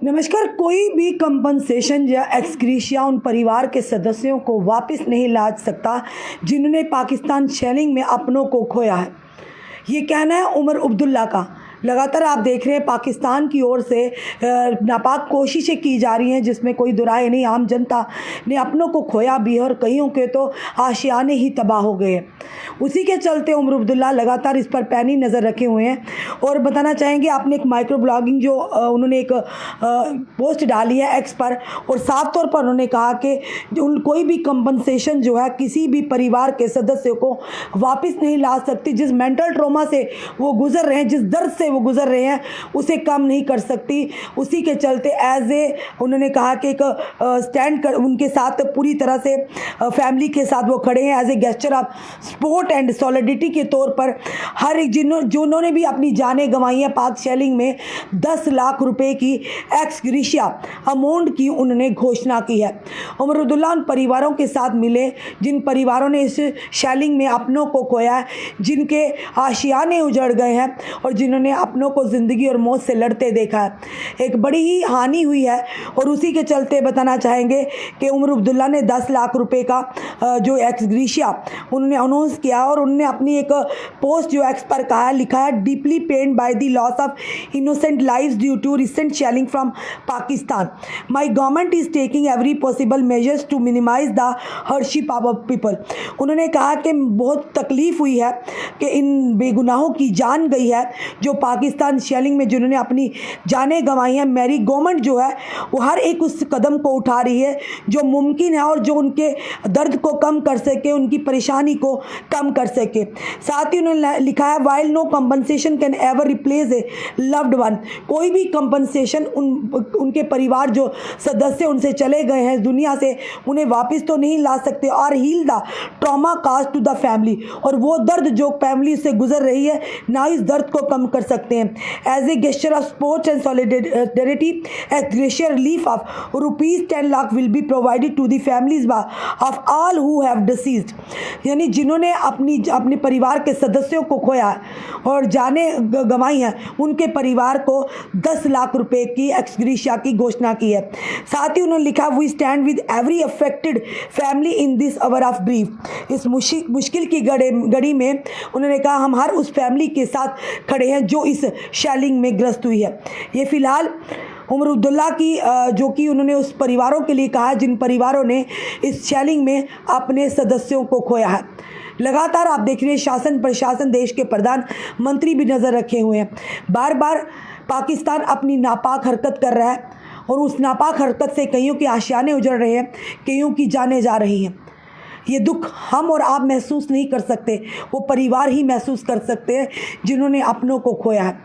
नमस्कार। कोई भी कंपनसेशन या एक्सग्रेशिया उन परिवार के सदस्यों को वापस नहीं ला सकता जिन्होंने पाकिस्तान शेलिंग में अपनों को खोया है। ये कहना है उमर अब्दुल्ला का। लगातार आप देख रहे हैं पाकिस्तान की ओर से नापाक कोशिशें की जा रही हैं, जिसमें कोई दुराए नहीं। आम जनता ने अपनों को खोया भी है और कईयों के तो आशियाने ही तबाह हो गए हैं। उसी के चलते उमर अब्दुल्ला लगातार इस पर पैनी नज़र रखे हुए हैं और बताना चाहेंगे आपने एक माइक्रो ब्लॉगिंग जो उन्होंने एक पोस्ट डाली है एक्स पर, और साफ तौर पर उन्होंने कहा कि कोई भी कंपनसेशन जो है किसी भी परिवार के सदस्य को वापस नहीं ला सकती। जिस मेंटल ट्रॉमा से वो गुजर रहे हैं, जिस दर्द से वो गुजर रहे हैं, उसे कम नहीं कर सकती। उसी के चलते उन्होंने कहा कि एक स्टैंड कर उनके साथ पूरी तरह से फैमिली के साथ वो खड़े हैं as a gesture of support and solidity के तौर पर। हर एक जिन्होंने भी अपनी जानें गंवाई हैं पाक शेलिंग में 10 लाख रुपए की एक्सग्रेशिया अमाउंट की उन्होंने घोषणा की है। उमर अब्दुल्ला उन परिवारों के साथ मिले जिन परिवारों ने इस शेलिंग में अपनों को खोया है, जिनके आशियाने उजड़ गए हैं और जिन्होंने अपनों को ज़िंदगी और मौत से लड़ते देखा है। एक बड़ी ही हानि हुई है और उसी के चलते बताना चाहेंगे कि उमर अब्दुल्ला ने 10 लाख रुपए का जो एक्सग्रेशिया उन्होंने अनाउंस किया और उन्होंने अपनी एक पोस्ट जो एक्स पर कहा लिखा है, deeply pained by the loss of innocent lives due to recent shelling from Pakistan. My government is taking every possible measures to minimize the hardship of people. उन्होंने कहा कि बहुत तकलीफ़ हुई है कि इन बेगुनाहों की जान गई है जो पाकिस्तान शेलिंग में जिन्होंने अपनी जानें गंवाई हैं। मेरी गवर्नमेंट जो है वो हर एक उस कदम को उठा रही है जो मुमकिन है और जो उनके दर्द को कम कर सके, उनकी परेशानी को कम कर सके। साथ ही उन्होंने लिखा है, while no compensation can ever replace a loved one. कोई भी कंपनसेशन उनके परिवार जो सदस्य उनसे चले गए हैं दुनिया से, उन्हें वापस तो नहीं ला सकते। और heal the trauma caused to the family, और वो दर्द जो फैमिली से गुजर रही है ना इस दर्द को कम कर सकते हैं। As a gesture of support and solidarity ex gratia relief of ₹10 lakh will be provided to the families of all who have deceased. यानी जिन्होंने अपने परिवार के सदस्यों को खोया है और जाने गंवाई हैं, उनके परिवार को 10 लाख रुपए की एक्सग्रेशिया की घोषणा की है। साथ ही उन्होंने लिखा, we stand with every affected family in this hour of grief. इस मुश्किल की घड़ी में उन्होंने कहा हम हर उस फैमिली के साथ खड़े हैं जो इस शेलिंग में ग्रस्त हुई है। ये फिलहाल उमर अब्दुल्ला की जो कि उन्होंने उस परिवारों के लिए कहा जिन परिवारों ने इस शेलिंग में अपने सदस्यों को खोया है। लगातार आप देख रहे हैं शासन प्रशासन, देश के प्रधानमंत्री भी नज़र रखे हुए हैं। बार बार पाकिस्तान अपनी नापाक हरकत कर रहा है और उस नापाक हरकत से कईयों के आशियाने उजड़ रहे हैं, कईयों की जानें जा रही हैं। ये दुख हम और आप महसूस नहीं कर सकते, वो परिवार ही महसूस कर सकते हैं जिन्होंने अपनों को खोया है।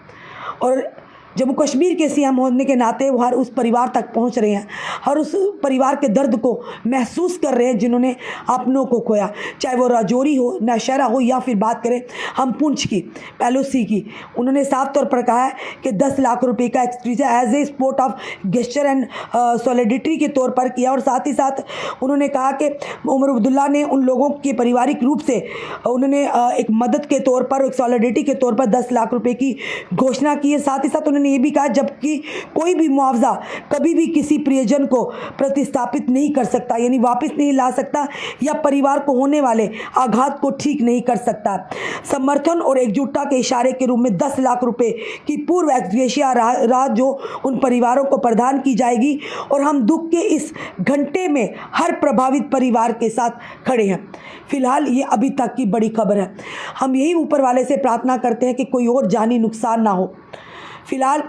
और जम्मू कश्मीर के सीएम होने के नाते वो हर उस परिवार तक पहुंच रहे हैं, हर उस परिवार के दर्द को महसूस कर रहे हैं जिन्होंने अपनों को खोया। चाहे वो राजौरी हो, नौशहरा हो, या फिर बात करें हम पुंछ की, पहलौसी की। उन्होंने साफ तौर पर कहा है कि 10 लाख रुपए का ex gratia as a support of gesture and solidity के तौर पर किया। और साथ ही साथ उन्होंने कहा कि उमर अब्दुल्ला ने उन लोगों के पारिवारिक रूप से उन्होंने एक मदद के तौर पर, एक सॉलिडिटी के तौर पर 10 लाख रुपए की घोषणा की है। साथ ही साथ उन्होंने ये भी कहा जबकि कोई भी मुआवजा कभी भी किसी प्रियजन को प्रतिस्थापित नहीं कर सकता, यानी वापस नहीं ला सकता या परिवार को होने वाले आघात को ठीक नहीं कर सकता। समर्थन और एकजुटता के इशारे के रूप में 10 लाख रुपए की पूर्व एक्सग्रेशिया राहत जो उन परिवारों को प्रदान की जाएगी और हम दुख के इस घंटे में हर प्रभावित परिवार के साथ खड़े हैं। फिलहाल ये अभी तक की बड़ी खबर है। हम यही ऊपर वाले से प्रार्थना करते हैं कि कोई और जानी नुकसान ना हो। फिलहाल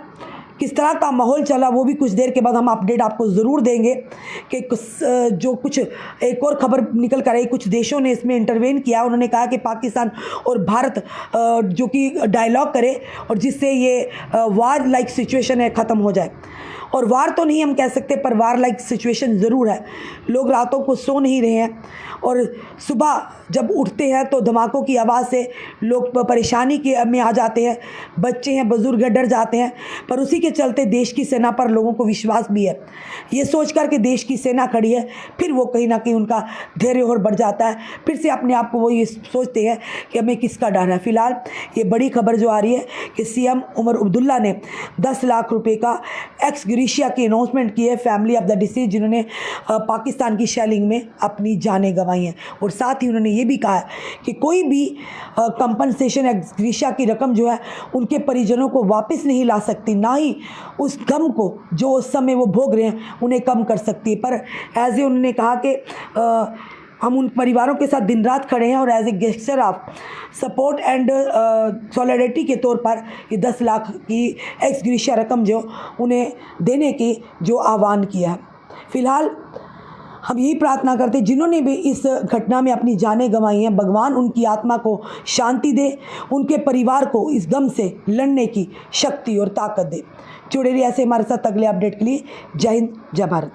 किस तरह का माहौल चला वो भी कुछ देर के बाद हम अपडेट आपको ज़रूर देंगे कि जो कुछ एक और खबर निकल कर आई, कुछ देशों ने इसमें इंटरवेन किया। उन्होंने कहा कि पाकिस्तान और भारत जो कि डायलॉग करे और जिससे ये वार लाइक सिचुएशन है ख़त्म हो जाए। और वार तो नहीं हम कह सकते, पर वार लाइक सिचुएशन ज़रूर है। लोग रातों को सो नहीं रहे हैं और सुबह जब उठते हैं तो धमाकों की आवाज़ से लोग परेशानी के में आ जाते हैं। बच्चे हैं, बुजुर्ग डर जाते हैं। पर उसी के के चलते देश की सेना पर लोगों को विश्वास भी है। ये सोच कर के देश की सेना खड़ी है, फिर वो कहीं ना कहीं उनका धैर्य और बढ़ जाता है, फिर से अपने आप को वो ये सोचते हैं कि हमें किसका डर है। फिलहाल ये बड़ी खबर जो आ रही है कि सीएम उमर अब्दुल्ला ने 10 लाख रुपए का एक्स ग्रेशिया की अनाउंसमेंट की है फैमिली ऑफ द डिसीज जिन्होंने पाकिस्तान की शेलिंग में अपनी जानें गंवाई हैं। और साथ ही उन्होंने ये भी कहा है कि कोई भी कंपनसेशन एक्स ग्रेशिया की रकम जो है उनके परिजनों को वापस नहीं ला सकती, ना ही उस गम को जो उस समय वो भोग रहे हैं उन्हें कम कर सकती है। पर एज ए उन्होंने कहा कि हम उन परिवारों के साथ दिन रात खड़े हैं और as a gesture of support and solidarity के तौर पर ये 10 लाख की एक्स ग्रेशिया रकम जो उन्हें देने की जो आह्वान किया है। फिलहाल हम यही प्रार्थना करते हैं जिन्होंने भी इस घटना में अपनी जानें गंवाई हैं, भगवान उनकी आत्मा को शांति दे, उनके परिवार को इस गम से लड़ने की शक्ति और ताकत दे। जुड़े रहिए ऐसे हमारे साथ अगले अपडेट के लिए। जय हिंद, जय भारत।